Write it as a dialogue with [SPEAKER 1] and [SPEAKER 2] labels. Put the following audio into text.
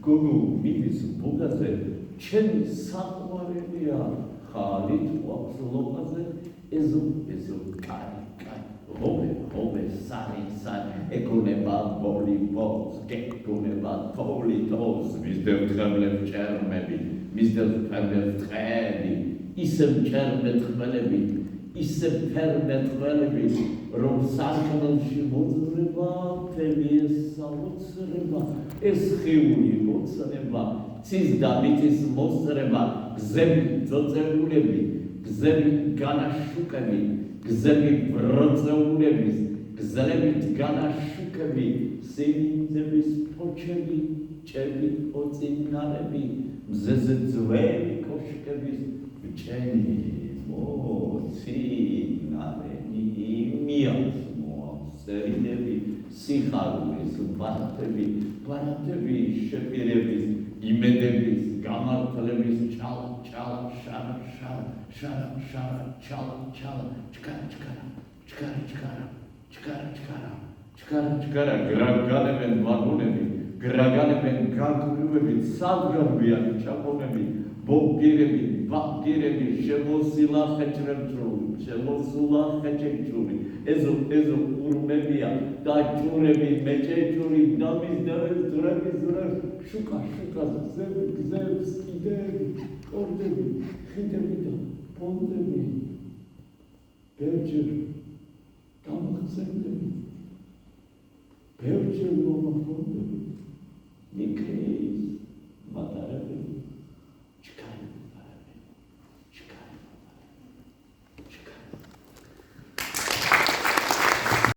[SPEAKER 1] გოგო მიდის ბუგაზე ჩემი საყვარელია ხალით ყავს ლოყაზე ეზო კარი ჰობე სარი ეკუნება ბოლი ბოლს გეკუნება თოვლი თოვს მისდევ თხემლებს ჭერმები მისდევ თხემლებს თხელი ისევ ჭერმე თხმელები ისევ ფერმე თხმელები რომ სარკმელში მოძრება მთელი ეს საოცრება ეს ხიული მოწრება ცის და მიწის მოსწრება გზები ძოწეულები გზები განაშუკები გზები ბროწეულების გზებით განაშუკები სინძების ფოჩები ჭები ოცინარები მზეზე ძველი კოშკების ბჭენი მოცინარები მიასმოა სერინები სიხარულის ბარათები შეპირების იმედების გამართლების ჩალა შარა ჩკარა გრაგანებენ ვაგონები გრაგანებენ გაგრუვები სადგარბიან ჩაპონები ბოგირები ბაგირები შემოსილა ხეჭრემჭრული ეზო ურმებია და ჭურები მეჭეჭური დამისდევენ ზურების შუკა გზებს კიდები კორდები ხიდები და პონტები ბევრჯერ გამახსენდები ბევრჯერ მომახვდები მიქრე